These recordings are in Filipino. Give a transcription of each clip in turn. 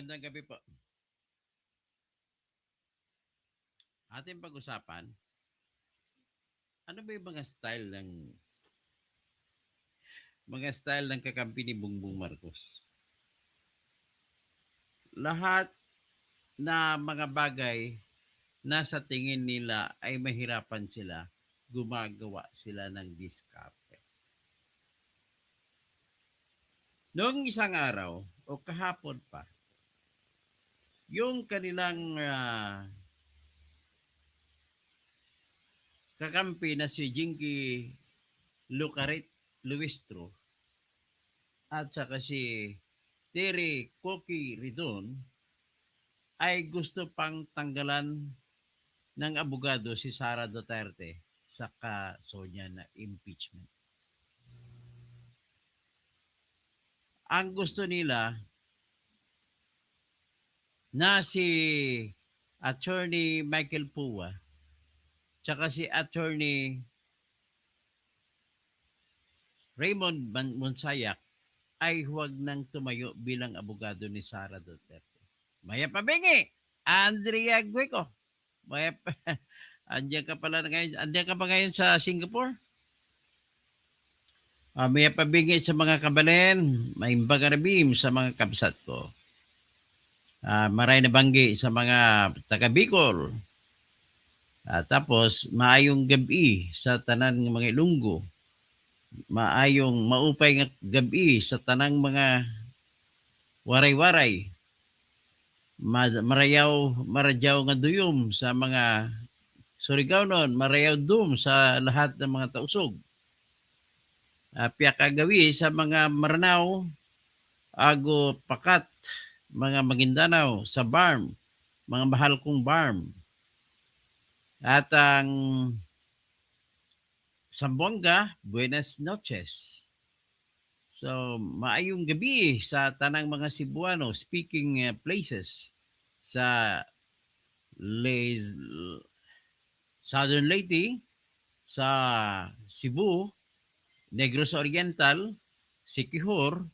Magandang gabi po. Ating pag-usapan, ano ba yung mga style ng kakampi ni Bongbong Marcos? Lahat na mga bagay na sa tingin nila ay mahirapan sila, gumagawa sila ng diskarte. Noong isang araw o kahapon pa, yung kanilang kakampi na si Jinky Lucarit Luistro at saka si Terry Coqui Ridon ay gusto pang tanggalan ng abogado si Sara Duterte sa kaso niya na impeachment. Ang gusto nila na si Attorney Michael Pua tsaka si Attorney Raymond Monsayak ay huwag nang tumayo bilang abogado ni Sara Duterte. Maya pabingi! Andrea Guico. Maya pa, andiyan ka pala ngayon. Andiyan ka pa ngayon sa Singapore? Maya pabingi sa mga kabalen, may bagarabim sa mga kabsat ko. Maray na banggi sa mga taga Bicol. Tapos, maayong gabi sa tanan ng mga Ilunggo. Maayong maupay nga gabi sa tanang mga waray-waray. Maradyaw nga duyom sa mga Surigao noon, marayaw dum sa lahat ng mga tausog. Piyak gawi sa mga Maranao, ago pakat, mga Maguindanao, sa Barm, mga mahal kong Barm. At ang Zamboanga, Buenas noches. So, maayong gabi sa tanang mga Cebuano speaking places sa Southern Leyte, sa Cebu, Negros Oriental, Siquijor,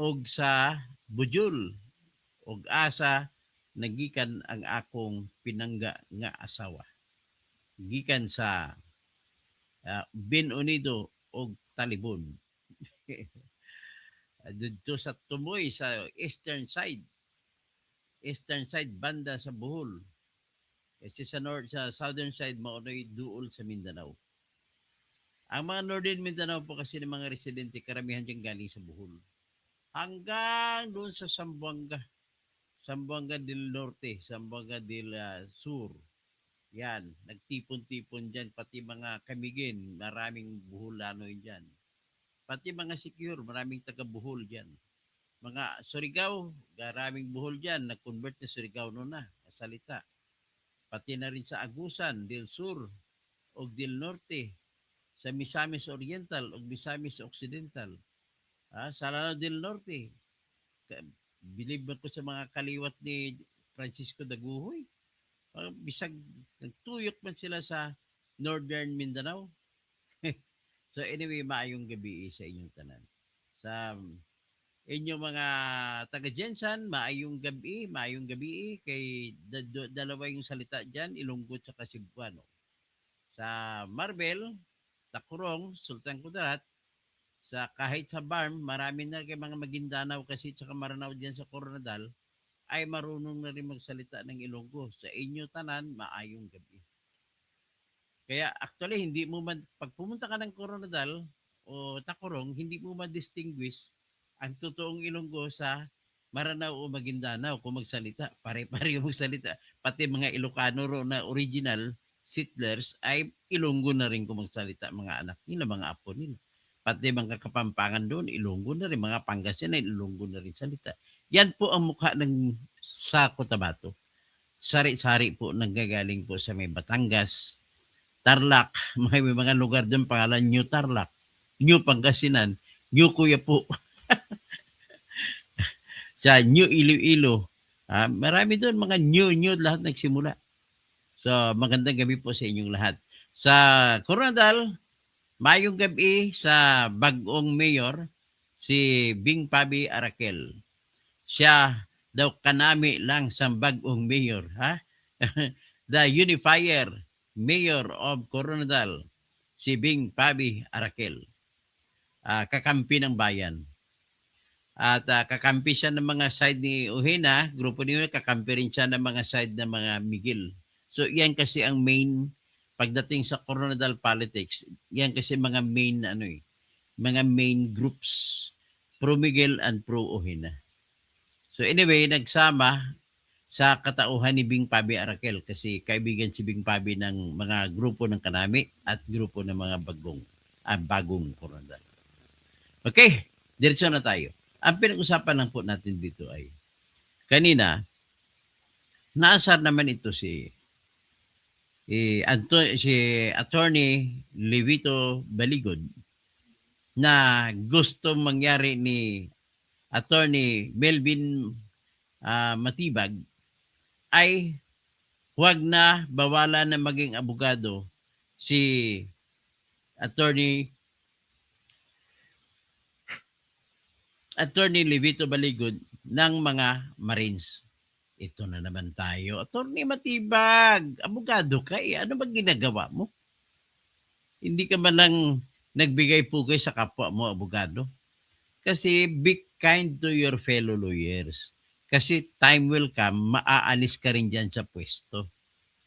og sa Bujul, og asa nagikan ang akong pinangga nga asawa. Gikan sa Bin Unido og Talibon. Dito sa Tumoy sa eastern side banda sa Bohol. Kasi sa southern side maonoy duol sa Mindanao. Ang mga northern Mindanao po kasi ng mga residente karamihan diyan galing sa Bohol. Hanggang doon sa Zamboanga del Norte, Zamboanga del Sur. Yan, nagtipon-tipon dyan, pati mga Kamigin, maraming Boholano dyan. Pati mga Siquijor, maraming taga-Bohol dyan. Mga Surigao, maraming Bohol dyan, nag-convert na Surigao noon na, salita. Pati na rin sa Agusan, del Sur, o del Norte, sa Misamis Oriental o Misamis Occidental. Sa Lanao del Norte, believe ko sa mga kaliwat ni Francisco Daguhoy. Bisag nagtuyok man sila sa Northern Mindanao. So anyway, maayong gabi sa inyong tanan. Sa inyong mga taga-Jensan, maayong gabi kay dalawa yung salita dyan, Ilonggo at Cebuano. Sa Marbel, Takurong, Sultan Kudarat, kahit sa Barm, marami na kay mga Maguindanao kasi tsaka Maranao diyan sa Coronadal ay marunong na rin magsalita ng Ilonggo. Sa inyo tanan, maayong gabi. Kaya actually, hindi mo pag pumunta ka ng Coronadal o Tacorong, hindi mo ma-distinguish ang totoong Ilonggo sa Maranao o Maguindanao kung magsalita. Pare-pare yung magsalita. Pati mga Ilocano ro na original settlers ay Ilonggo na rin kung magsalita mga anak nila, mga apo nila. Pati mga Kapampangan doon, Ilonggo na rin. Mga Pangasinan, Ilonggo na rin salita. Yan po ang mukha ng sa Cotabato. Sari-sari po nanggagaling po sa may Batangas, Tarlac, may mga lugar doon pangalan New Tarlac, New Pangasinan, New Kuya po, sa New Iloilo. Marami doon mga new lahat nagsimula. So magandang gabi po sa inyong lahat. Sa Coronadal, mayong gabi sa bagong mayor, si Bing Pabi Arakel. Siya daw kanami lang sa bagong mayor, ha? The unifier mayor of Coronadal, si Bing Pabi Arakel, kakampi ng bayan. At kakampi siya ng mga side ni Uhina, grupo ni Uhina, kakampi rin siya ng mga side ng mga Miguel. So yan kasi ang main pagdating sa Coronadal politics. Yan kasi mga main mga main groups, pro Miguel and pro Uhina. So anyway, nagsama sa katauhan ni Bing Pabi Arakel kasi kaibigan si Bing Pabi ng mga grupo ng Kanami at grupo ng mga bagong Coronadal. Okay, diretso na tayo. Ang pinag-usapan lang po natin dito ay kanina, naasar naman ito si Attorney Levito Baligod na gusto mangyari ni Attorney Melvin Matibag ay huwag na bawalan na maging abogado si Attorney Levito Baligod ng mga Marines. Ito na naman tayo. Attorney Matibag, abogado ka eh. Ano bang ginagawa mo? Hindi ka man lang nagbigay pugay sa kapwa mo, abogado. Kasi be kind to your fellow lawyers. Kasi time will come, maaalis ka rin dyan sa pwesto.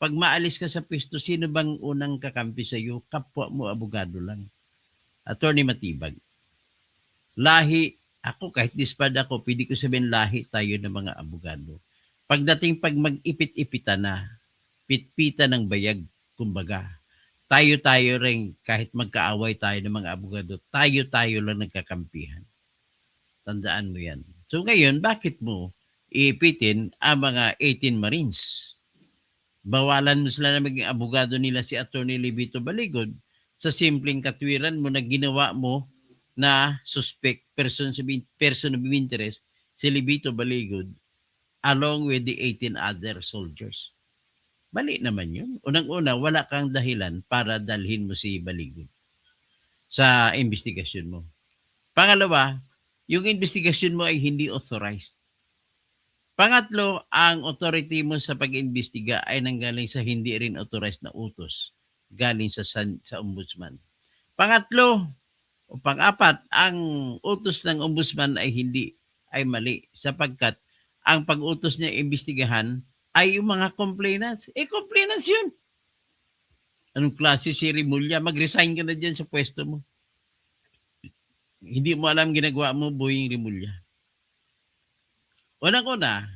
Pag maalis ka sa pwesto, sino bang unang kakampi sa iyo? Kapwa mo, abogado lang. Attorney Matibag. Lahi, ako kahit dispad ako, pwede ko sabihin lahi tayo ng mga abogado. Pagdating pag mag-ipit-ipita na, pitpita ng bayag, kumbaga, tayo-tayo rin, kahit magkaaway tayo ng mga abogado, tayo-tayo lang nagkakampihan. Tandaan mo yan. So ngayon, bakit mo iipitin ang mga 18 Marines? Bawalan mo sila na maging abogado nila si Attorney Levito Baligod sa simpleng katwiran mo na ginawa mo na suspect, person of interest, si Levito Baligod along with the 18 other soldiers. Mali naman yun. Unang-una, wala kang dahilan para dalhin mo si Baligod sa investigasyon mo. Pangalawa, yung investigasyon mo ay hindi authorized. Pangatlo, ang authority mo sa pag-imbestiga ay nanggaling sa hindi rin authorized na utos galing sa ombudsman. Pangatlo, o pang-apat, ang utos ng ombudsman ay mali sapagkat ang pag-utos niya imbestigahan ay yung mga complainants. Complainants yun. Anong klase si Rimulya? Mag-resign ka na dyan sa pwesto mo. Hindi mo alam ginagawa mo, Boying Rimulya. Unang-una,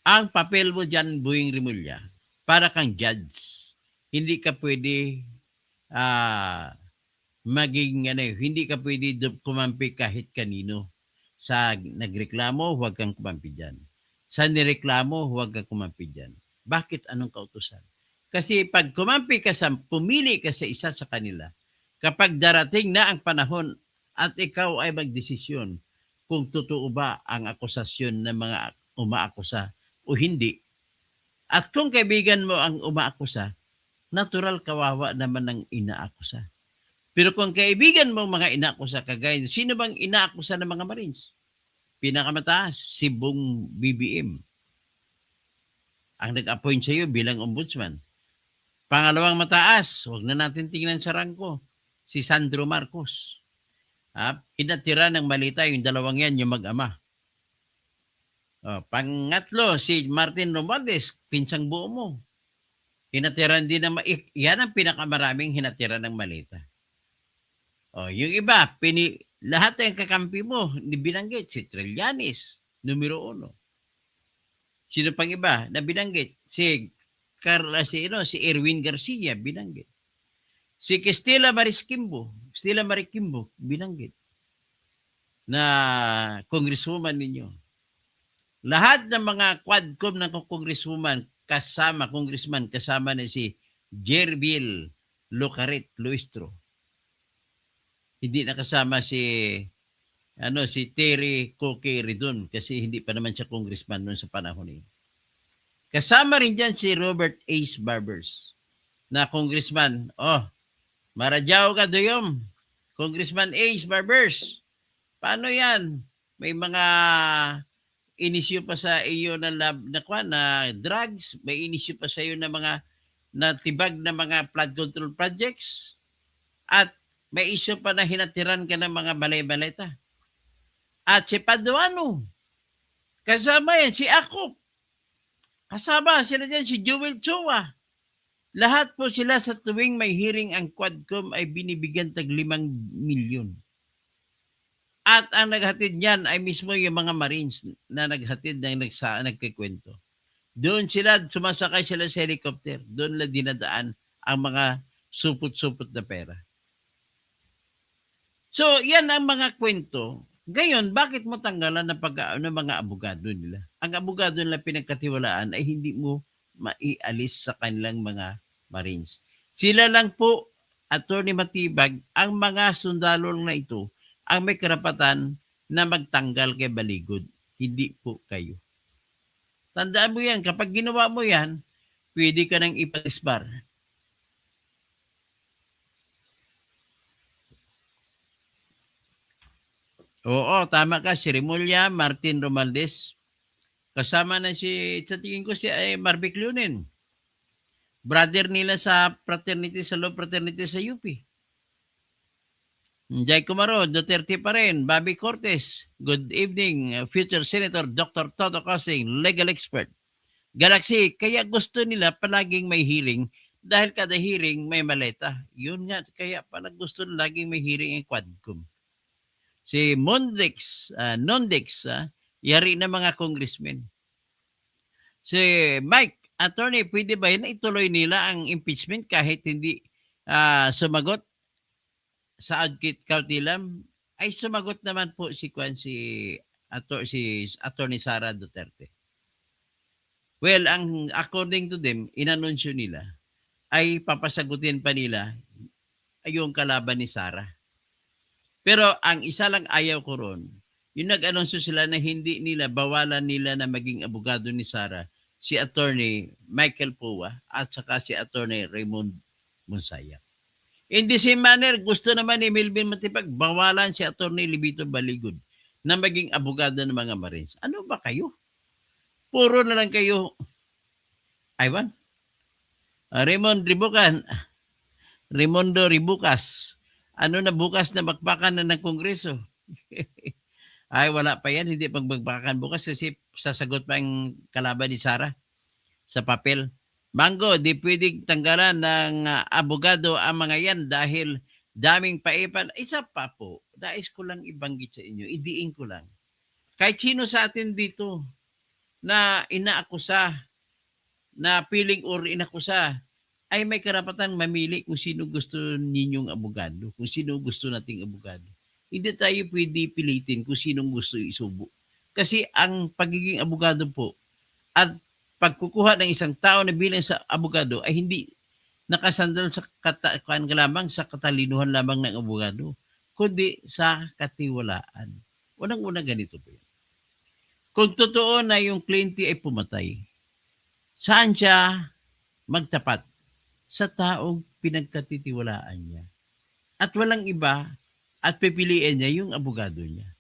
ang papel mo dyan, Boying Rimulya, para kang judge. Hindi ka pwede hindi ka pwede kumampi kahit kanino. Sa nagreklamo, huwag kang kumampi dyan. Sa nireklamo, huwag kang kumampi dyan. Bakit? Anong kautusan? Kasi pag pumili ka sa isa sa kanila, kapag darating na ang panahon at ikaw ay magdesisyon kung totoo ba ang akusasyon ng mga umaakusa o hindi, at kung kaibigan mo ang umaakusa, natural kawawa naman ang inaakusa. Pero kung kaibigan mo mga inaakusa, kagaya, sino bang inaakusa ng mga Marines? Pinakamataas, si Bong BBM. Ang nag-appoint sa iyo bilang ombudsman. Pangalawang mataas, huwag na natin tingnan sa rangko, si Sandro Marcos. Hinatira ng malita yung dalawang yan, yung mag-ama. Pangatlo, si Martin Romualdez, pinsang buo mo. Hinatiran din ng yan ang pinakamaraming hinatiran ng malita. Yung iba, lahat ng kakampi mo, binanggit, si Trillanes, numero 1. Sino pang iba na binanggit? Si Erwin Garcia, binanggit. Si Stella Marikimbo, binanggit. Na congresswoman ninyo. Lahat ng mga quadcom ng congressman kasama na si Jervil Locaret Luistro. Hindi nakasama si Terry Coque Ridon kasi hindi pa naman siya congressman noon sa panahon niya. Kasama rin dyan si Robert Ace Barbers na congressman. Maradyaw ka doyom. Congressman Ace Barbers. Paano yan? May mga inisyu pa sa iyo na na drugs, may inisyu pa sa iyo na mga natibag na mga flood control projects, at may issue pa na hinatiran ka ng mga balay-baleta. At si Paduano, kasama yan, si Akop, kasama sila dyan, si Jewel Chua. Lahat po sila sa tuwing may hearing ang Quadcom ay binibigyan tag 5 milyon. At ang naghatid niyan ay mismo yung mga Marines na naghatid na nagkikwento. Doon sila, sumasakay sila sa helicopter. Doon na dinadaan ang mga supot-supot na pera. So, yan ang mga kwento. Ngayon, bakit mo tanggalan ng mga abogado nila? Ang abogado nila pinagkatiwalaan ay hindi mo maialis sa kanilang mga Marines. Sila lang po, Attorney Matibag, ang mga sundalo na ito, ang may karapatan na magtanggal kay Baligod. Hindi po kayo. Tandaan mo yan, kapag ginawa mo yan, pwede ka nang ipatisbar. Oo, tama ka. Si Remulla, Martin Romaldes. Kasama na sa tingin ko si Marvic Leonen. Brother nila sa fraternity, sa law fraternity sa UP. Jay Kumaro, Duterte pa rin. Bobby Cortez, good evening. Future Senator Dr. Toto Cosing, legal expert. Galaxy, kaya gusto nila palaging may hearing dahil kada hearing may maleta. Yun nga, kaya pala gusto laging may hearing ang Quadcom. Si Nondex, yari na mga congressmen. Si Mike, attorney, pwede ba yun ituloy nila ang impeachment kahit hindi sumagot sa advocate Cautilam? Ay sumagot naman po si Attorney Sara Duterte. Well, according to them, inanunsyo nila ay papasagutin pa nila yung kalaban ni Sara. Pero ang isa lang ayaw ko ron, yung nag-anunsyo sila na hindi nila, bawalan nila na maging abogado ni Sara, si Attorney Michael Pua at saka si Attorney Raymond Monsaya. In the same manner, gusto naman ni Melvin Matipag, bawalan si Attorney Libito Baligod na maging abogado ng mga Marines. Ano ba kayo? Puro na lang kayo, Ivan? Raimundo Ribucas, ano na bukas na bakbakan na ng Kongreso? Ay, wala pa yan. Hindi pagbagbakan bukas kasi sasagot pa ang kalaban ni Sara sa papel. Mango, di pwedeng tanggalan ng abogado ang mga yan dahil daming paipan. Isa pa po, nais ko lang ibanggit sa inyo, idiin ko lang. Kahit sino sa atin dito na inaakusa, na piling or inakusa, ay may karapatan mamili kung sino gusto ninyong abogado, kung sino gusto nating abogado. Hindi tayo pwede pilitin kung sinong gusto isubo. Kasi ang pagiging abogado po at pagkukuha ng isang tao na bilang sa abogado ay hindi nakasandal sa lamang sa katalinuhan lamang ng abogado, kundi sa katiwalaan. Unang-una ganito po yun. Kung totoo na yung kliyente ay pumatay, saan siya magtapat? Sa taong pinagkatitiwalaan niya. At walang iba at pipiliin niya yung abogado niya.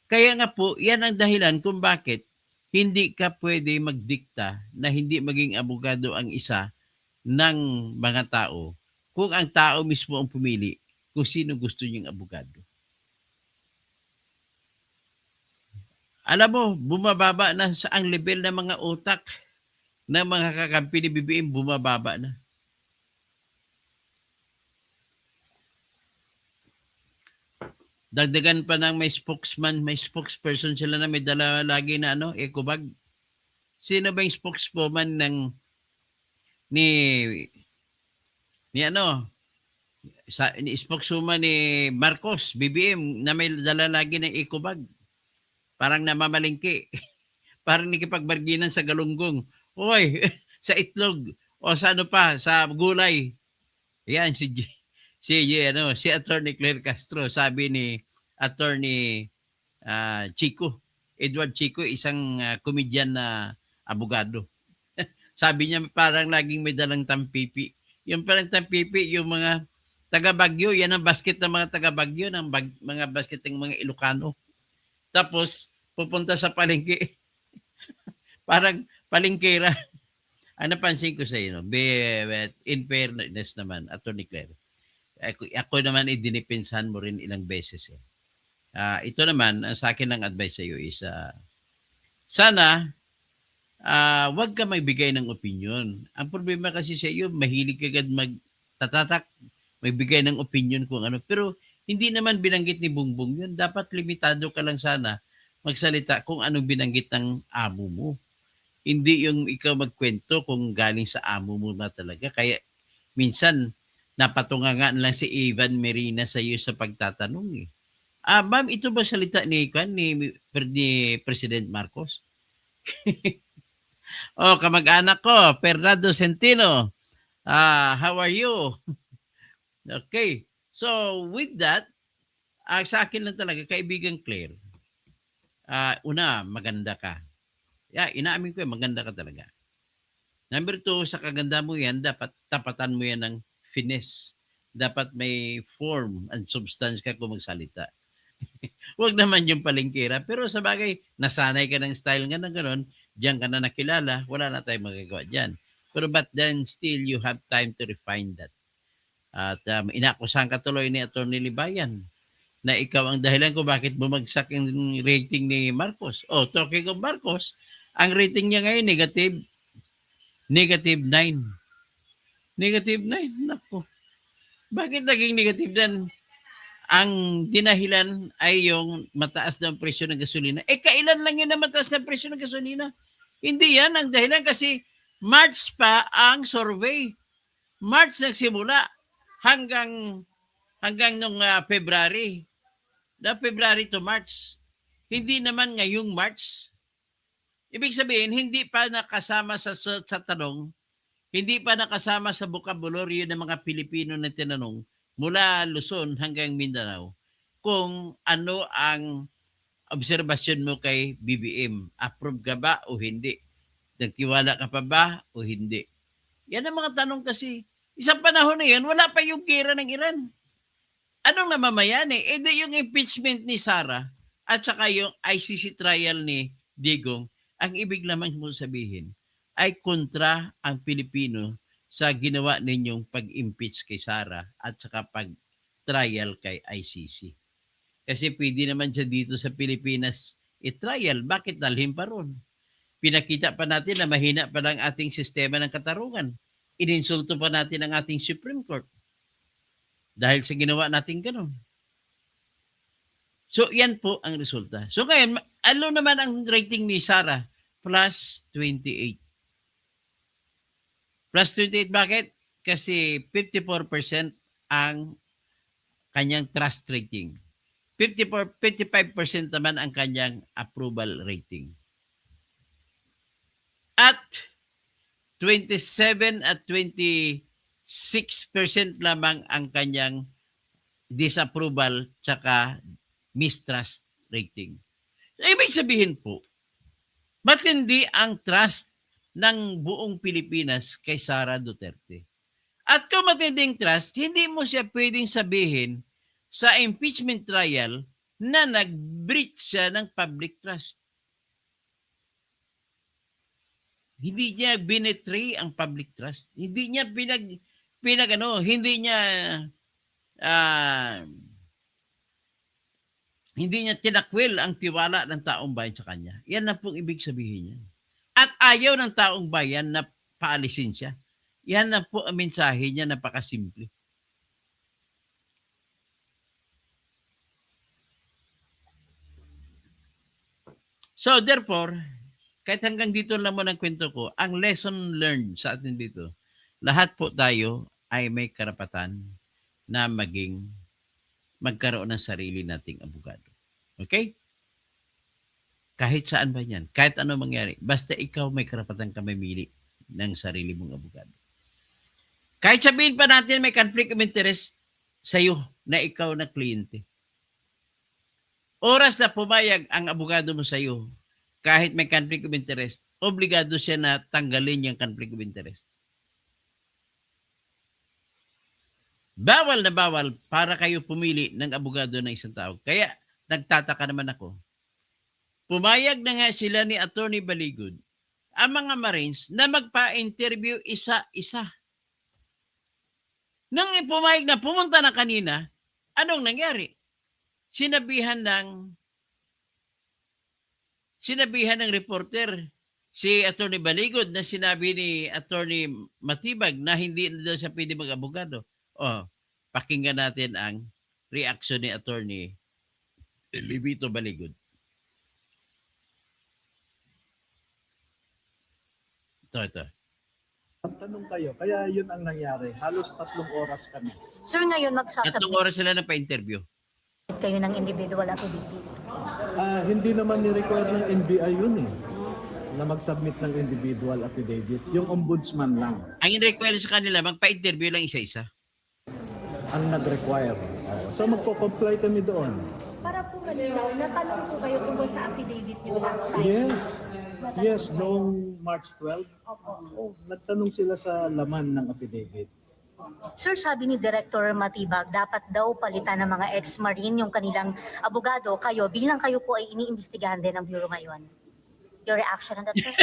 Kaya nga po, yan ang dahilan kung bakit hindi ka pwede magdikta na hindi maging abogado ang isa ng mga tao kung ang tao mismo ang pumili kung sino gusto niyang abogado. Alam mo, bumababa na sa ang level ng mga utak ng mga kakampi ni BBM, bumababa na. Dagdagan pa ng may spokesperson sila na may dala lagi na ecobag. Sino ba yung spokeswoman ni spokeswoman ni Marcos, BBM, na may dala lagi ng ecobag? Parang namamalingki. Parang nakipagbarginan sa galunggong. Oy, sa itlog. O sa sa gulay. Yan, si Attorney Claire Castro, sabi ni Attorney Edward Chico, isang komedyan na abogado. Sabi niya parang laging may dalang tampipi. Yung parang tampipi, yung mga taga-Bagyo, yan ang basket ng mga taga-Bagyo, ng mga basket ng mga Ilocano. Tapos, pupunta sa palengke, Parang palingkira. Ang napansin ko sa iyo, no? In fairness naman, Attorney Claire, ako naman idinipinsahan mo rin ilang beses eh. Ito naman, ang sa akin ng advice sa iyo is, sana, wag ka magbigay ng opinion. Ang problema kasi sa iyo, mahilig ka agad magtatatak, magbigay ng opinion kung ano. Pero hindi naman binanggit ni Bongbong yun. Dapat limitado ka lang sana magsalita kung anong binanggit ng amo mo. Hindi yung ikaw magkwento kung galing sa amo mo na talaga. Kaya minsan, napatungangan lang si Ivan Merina sa iyo sa pagtatanong eh. Ma'am, ito ba salita ni President Marcos? Oh, kamag-anak ko, Fernando Centino. How are you? Okay. So, with that, sa akin lang talaga, kaibigan Claire, una, maganda ka. Inaamin ko maganda ka talaga. Number 2, sa kaganda mo yan, dapat tapatan mo yan ng finesse. Dapat may form and substance ka kung magsalita. Huwag naman yung palingkira. Pero sa bagay, nasanay ka ng style nga na gano'n, diyan ka na nakilala, wala na tayong magagawa dyan. Pero but then still, you have time to refine that. At inakusahan ka tuloy ni Atty. Libayan na ikaw ang dahilan kung bakit bumagsak yung rating ni Marcos. Oh, talking of Marcos, ang rating niya ngayon negative 9. Negative 9. Nako. Bakit naging negative 9? Ang dinahilan ay yung mataas na presyo ng gasolina. Kailan lang yun na mataas na presyo ng gasolina? Hindi yan ang dahilan kasi March pa ang survey. March nagsimula hanggang nung February. February to March. Hindi naman ngayong March. Ibig sabihin, hindi pa nakasama sa tanong, hindi pa nakasama sa bokabularyo ng mga Pilipino na tinanong mula Luzon hanggang Mindanao kung ano ang obserbasyon mo kay BBM. Approve ka ba o hindi? Nagtiwala ka pa ba o hindi? Yan ang mga tanong kasi. Isang panahon na yan, wala pa yung gera ng Iran. Anong namamayani? Di yung impeachment ni Sara at saka yung ICC trial ni Digong, ang ibig naman mo sabihin ay kontra ang Pilipino sa ginawa ninyong pag-impeach kay Sara at saka pag-trial kay ICC. Kasi pwede naman siya dito sa Pilipinas i-trial. Bakit dalhin pa ron? Pinakita pa natin na mahina pa lang ating sistema ng katarungan. Ininsulto pa natin ang ating Supreme Court. Dahil sa ginawa natin ganun. So, yan po ang resulta. So, ngayon, ano naman ang rating ni Sara? Plus 28. Plus 28, bakit? Kasi 54% ang kanyang trust rating. 55% naman ang kanyang approval rating. At 27 at 26% lamang ang kanyang disapproval tsaka mistrust rating. So, ibig sabihin po, matindi ang trust ng buong Pilipinas kay Sara Duterte. At kung matinding trust, hindi mo siya pwedeng sabihin sa impeachment trial na nag-breach siya ng public trust. Hindi niya binetray ang public trust. Hindi niya hindi niya tinakwil ang tiwala ng taong bayan sa kanya. Yan na pong ibig sabihin niya. At ayaw ng taong bayan na paalisin siya. Yan na po ang mensahe niya, napakasimple. So therefore, kahit hanggang dito lang mo ng kwento ko, ang lesson learned sa atin dito, lahat po tayo ay may karapatan na magkaroon ng sarili nating abogado. Okay? Kahit saan ba yan? Kahit ano mangyari. Basta ikaw may karapatan ka mamili ng sarili mong abogado. Kahit sabihin pa natin may conflict of interest sa'yo na ikaw na kliyente. Oras na pumayag ang abogado mo sa'yo, kahit may conflict of interest, obligado siya na tanggalin yung conflict of interest. Bawal na bawal para kayo pumili ng abogado ng isang tao. Kaya nagtataka naman ako. Pumayag na nga sila ni Attorney Baligod ang mga Marines na magpa-interview isa-isa. Nang pumayag na pumunta na kanina, anong nangyari? Sinabihan ng reporter si Attorney Baligod na sinabi ni Attorney Matibag na hindi na daw siya pwede mag-abogado. Pakinggan natin ang reaction ni Attorney Libito Baligod. Ito. Tanong kayo, kaya yun ang nangyari. Halos 3 oras kami. Sir, ngayon 3 magsasubmit oras sila na pa-interview. kayo ng individual affidavit. Hindi naman ni-require ng NBI yun na mag-submit ng individual affidavit. Yung ombudsman lang Ang in-require sa kanila, magpa-interview lang isa-isa. ang nag-require. So magpo-comply kami doon. Para po malinaw, natanong po kayo tungkol sa affidavit niyo last time. Yes, noong March 12. Opo. Nagtanong sila sa laman ng affidavit. Sir, sabi ni Director Matibag, dapat daw palitan ng mga ex-marine yung kanilang abogado. Kayo, bilang kayo po ay iniimbestigahan din ng Bureau ngayon. Your reaction on that, sir?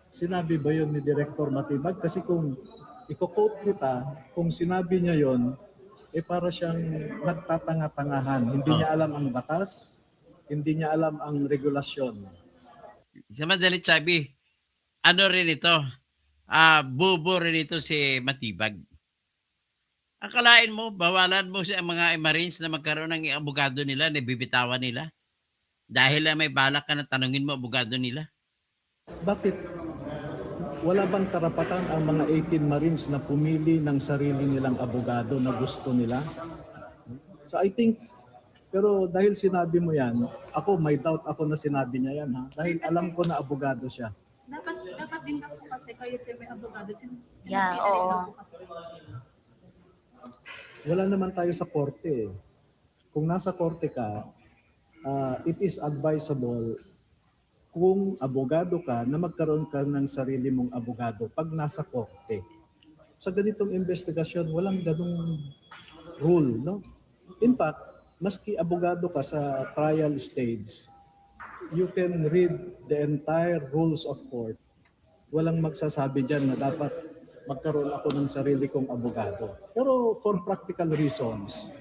Sinabi ba yun ni Director Matibag? Kasi kung i-quote kita, kung sinabi niya yun, para siyang nagtatanga-tangahan. Hindi niya alam ang batas, hindi niya alam ang regulasyon. Sa madalit sabi, ano rin ito? Bobo rin ito si Matibag. Akalain mo, bawalan mo sa mga Marines na magkaroon ng abogado nila, na bibitawan nila? Dahil may balak ka na tanungin mo abogado nila? Bakit wala bang karapatan ang mga 18 Marines na pumili ng sarili nilang abogado na gusto nila? So I think, pero dahil sinabi mo yan, ako may doubt ako na sinabi niya yan Dahil alam ko na abogado siya. Dapat din po kasi kayo sir may abogado since Yeah, oo. po kasi. Wala naman tayo sa korte. Kung nasa korte ka, it is advisable kung abogado ka na magkaroon ka ng sarili mong abogado pag nasa korte. Sa ganitong investigasyon, walang ganung rule, no? In fact, maski abogado ka sa trial stage, you can read the entire rules of court. Walang magsasabi dyan na dapat magkaroon ako ng sarili kong abogado. Pero for practical reasons,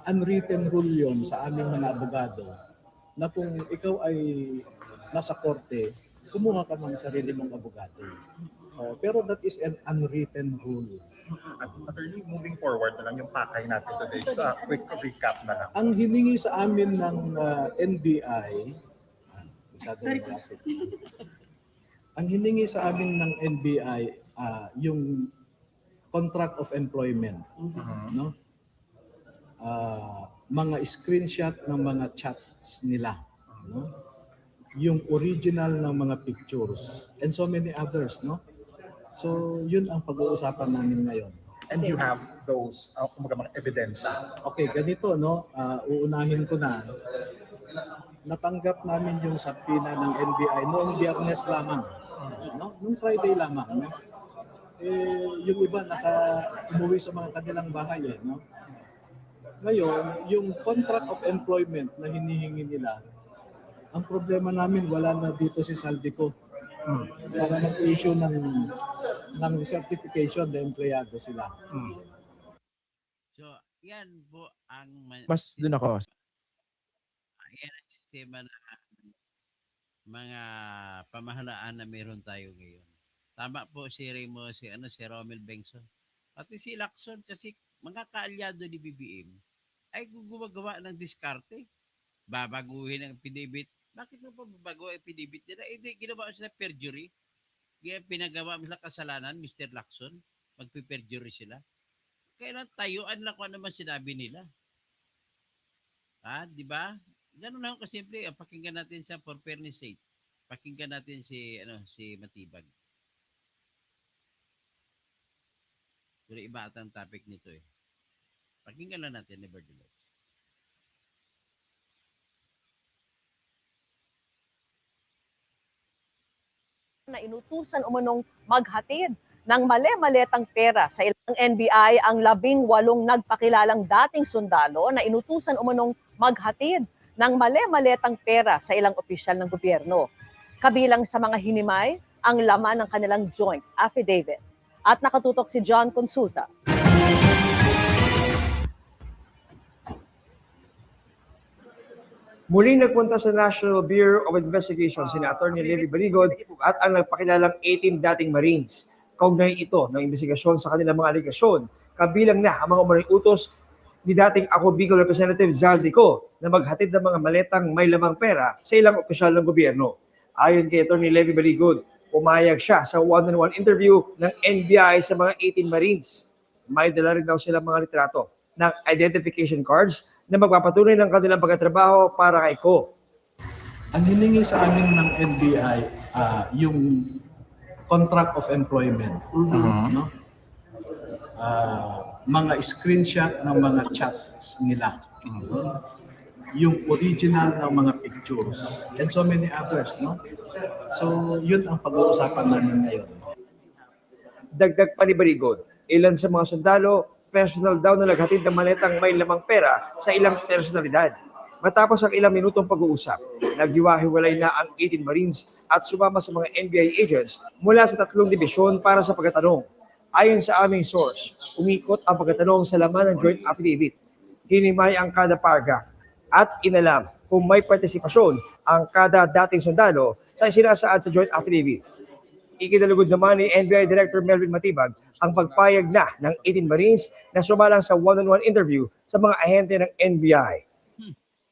unwritten rule yon sa aming mga abogado na kung ikaw ay nasa korte, kumuha ka ng sarili mong abogado. Pero that is an unwritten rule. At attorney, moving forward na lang yung pakay natin today sa quick recap na lang. Ang hiningi sa amin ng NBI, ang hiningi sa amin ng NBI, yung contract of employment, no? Mga screenshot ng mga chats nila, no? Yung original ng mga pictures, and so many others, no? So, yun ang pag-uusapan namin ngayon. And you have those mga ebidensya. Okay, ganito, no? Uunahin ko na. Natanggap namin yung subpoena ng NBI noong Biyernes lamang, no? Noong Friday lamang, no? Yung iba umuwi sa mga kanilang bahay, no? Ngayon, yung contract of employment na hinihingi nila, ang problema namin, wala na dito si Saldico para mag-issue ng certification na empleyado sila. So, yan po ang Mas dun ako. yan ang sistema na mga pamahalaan na meron tayo ngayon. Tama po si Remo, si Romel Bengson. Pati si Lacson kasi mga kaalyado ni BBM ay gumagawa ng diskarte. Babaguhin ang affidavit. Bakit mo pa babago ang affidavit nila? Ginawa sila perjury. Pinagawa sila kasalanan, Mr. Lacson. Magpiperjury sila. Kailan tayuan lang kung ano man sinabi nila. Di ba? Ganun lang kasimple. Pakinggan natin siya for fairness sake. Pakinggan natin si Matibag. Pero iba at ang topic nito eh. Pakinggan lang natin, nevertheless. Na inutusan umunong maghatid ng mali-maletang pera sa ilang NBI ang 18 nagpakilalang dating sundalo na inutusan umunong maghatid ng mali-maletang pera sa ilang opisyal ng gobyerno. Kabilang sa mga hinimay ang laman ng kanilang joint affidavit. At nakatutok si John Consulta. Muling nagpunta sa National Bureau of Investigation si Atty. Levi Baligod at ang nagpakilalang 18 dating Marines. Kaugnay ito ng investigasyon sa kanilang mga aligasyon, kabilang na ang mga umaring utos ni dating Ako Bicol Representative Zaldico na maghatid ng mga maletang may lamang pera sa ilang opisyal ng gobyerno. Ayon kay Atty. Levi Baligod, pumayag siya sa one-on-one interview ng NBI sa mga 18 Marines. May dala rin daw silang mga litrato ng identification cards na magpapatunay ng kanilang pagkatrabaho para kay Ko. Ang hiningi sa amin ng NBI, yung contract of employment. No? Mga screenshot ng mga chats nila. Yung original ng mga pictures. And so many others. No? So yun ang pag-uusapan namin ngayon. Dagdag pa ni Baligod, ilan sa mga sundalo, personal daw na naghatid ng maletang may lamang pera sa ilang personalidad. Matapos ang ilang minutong pag-uusap, naghiwa-hiwalay na ang 18 Marines at sumama sa mga NBI agents mula sa 3 dibisyon para sa pagtatanong. Ayon sa aming source, umikot ang pagtatanong sa laman ng joint affidavit. Hinimay ang kada paragraph at inalam kung may partisipasyon ang kada dating sundalo sa isinasaad sa joint affidavit. Ikinalugod naman ni NBI Director Melvin Matibag ang pagpayag na ng 18 Marines na sumalang sa one-on-one interview sa mga ahente ng NBI.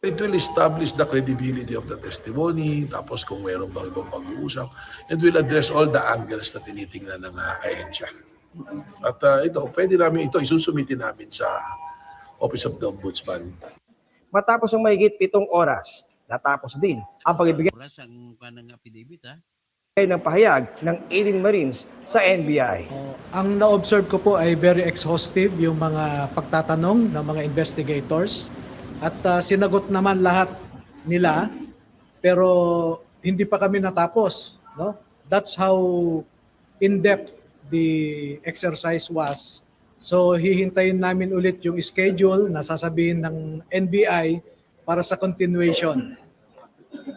It will establish the credibility of the testimony, tapos kung mayroon bang ibang pag-uusap, and will address all the angles na tinitingnan ng ahensya. At ito, pwede namin ito, isusumitin namin sa Office of the Ombudsman. Matapos ang mahigit 7 oras, natapos din ang pagbibigay Oras ang kanang affidavit, ha? ng pahayag ng 18 Marines sa NBI. Ang na-observe ko po ay very exhaustive yung mga pagtatanong ng mga investigators at sinagot naman lahat nila pero hindi pa kami natapos, no? That's how in-depth the exercise was. So hihintayin namin ulit yung schedule na sasabihin ng NBI para sa continuation.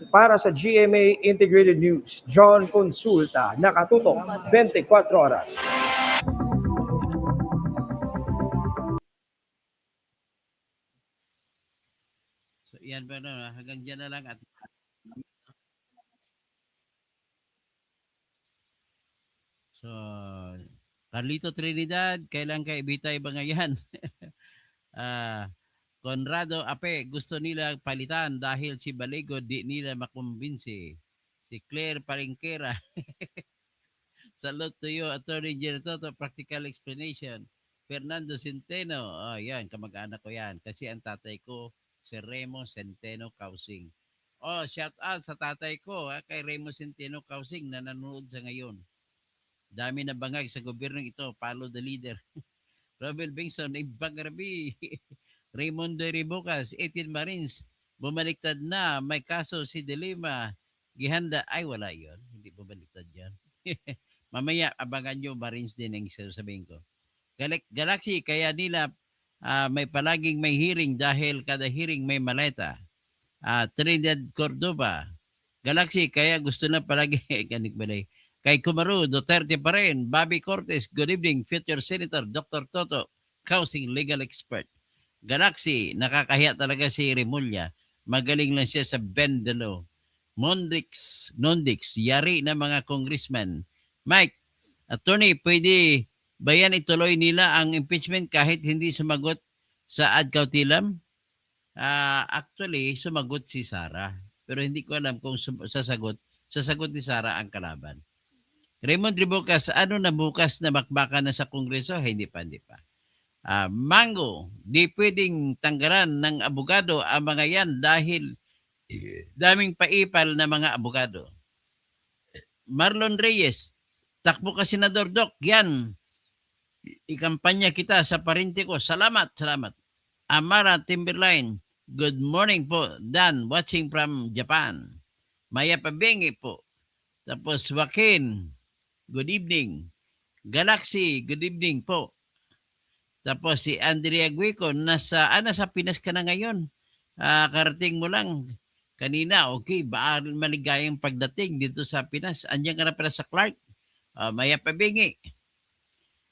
Para sa GMA Integrated News, John Consulta, nakatutok 24 oras. So yan ba na, hanggang dyan na lang at so Carlito Trinidad, kailan ka ibitay ba ngayon? Conrado Ape, gusto nila palitan dahil si Baligod di nila makumbinsi. Si Claire Palingkera. Salute to you, Attorney General Toto, practical explanation. Fernando Centeno, yan, kamag-anak ko yan. Kasi ang tatay ko, si Remo Centeno Causing. Shout out sa tatay ko, kay Remo Centeno Causing na nanonood sa ngayon. Dami na bangag sa gobyernong ito, follow the leader. Robel Bengson, Ibang Rabi. Raymond de Ribocas, 18 Marines, bumaliktad na, may kaso si Delima, gihanda, ay wala yon, hindi bumaliktad yan. Mamaya, abangan nyo, Marines din ang sasabihin ko. Galaxy, kaya nila may palaging may hearing dahil kada hearing may maleta. Trinidad Cordoba, Galaxy, kaya gusto na palagi, kanik balay. Kay Kumaru, Duterte pa rin, Bobby Cortez, good evening, future Senator Dr. Toto, housing legal expert. Galaxy, nakakahiya talaga si Remulla. Magaling lang siya sa bend the law. Nondix, yari na mga congressman. Mike, attorney, pwede ba yan ituloy nila ang impeachment kahit hindi sumagot sa ad cautelaum? Actually, sumagot si Sara. Pero hindi ko alam kung sasagot ni Sara ang kalaban. Raymond Ribocas, ano na bukas na bakbakan na sa Kongreso? Hindi pa. Mango, di pwedeng tanggalan ng abogado ang mga yan dahil daming paipal na mga abogado. Marlon Reyes, takbo ka Senador Doc, yan. Ikampanya kita sa parente ko. Salamat. Amara Timberline, good morning po. Dan, watching from Japan. Maya Pabengi po. Tapos Joaquin, good evening. Galaxy, good evening po. Tapos si Andrea Guico, nasa Pinas ka na ngayon. Karating mo lang. kanina, okay, maligayang pagdating dito sa Pinas. Andiyan ka na pala sa Clark. Maya pabingi.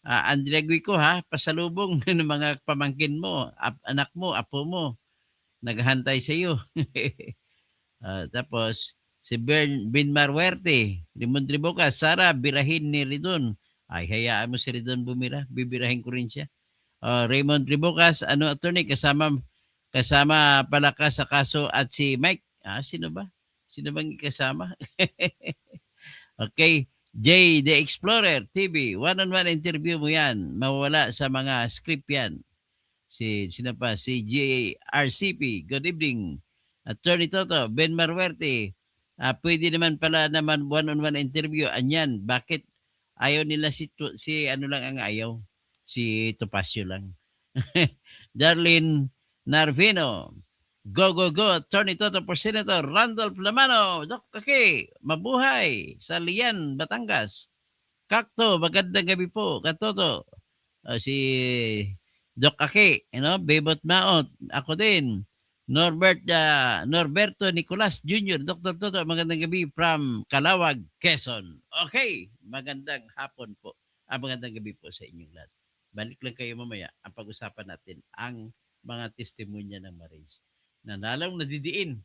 Andilagwi ko ha, pasalubong ng mga pamangkin mo, anak mo, apo mo, naghahantay sa iyo. Tapos, si Binmar Huerte, Limon Tribucas, Sara, birahin ni Ridon. Ay, hayaan mo si Ridon bumira, bibirahin ko rin siya. Raymond Tribucas, attorney, kasama pala ka sa kaso at si Mike. Sino ba? Sino bang kasama? Okay. Jay the Explorer TV, one-on-one interview mo yan. Mawala sa mga script yan. Sino pa? Si JRCP. Good evening. Attorney Toto, Ben Marwerte. Pwede naman pala naman one-on-one interview. Anyan, bakit ayaw nila si ano lang ang ayaw? Si Topacio lang. Darlene Narvino. Go, go, go. Attorney Toto for Senator Randolph Lamano. Dok, okay. Mabuhay. Sa Lian, Batangas. Kakto, magandang gabi po. Katoto. Si Doc Ake, Bebot Maot. Ako din. Norberto Nicolas Jr. Dr. Toto, magandang gabi from Calawag, Quezon. Okay. Magandang hapon po. Magandang gabi po sa inyong lahat. Balik lang kayo mamaya. Ang pag-usapan natin ang mga testimonya ng Marines na nalang nadidiin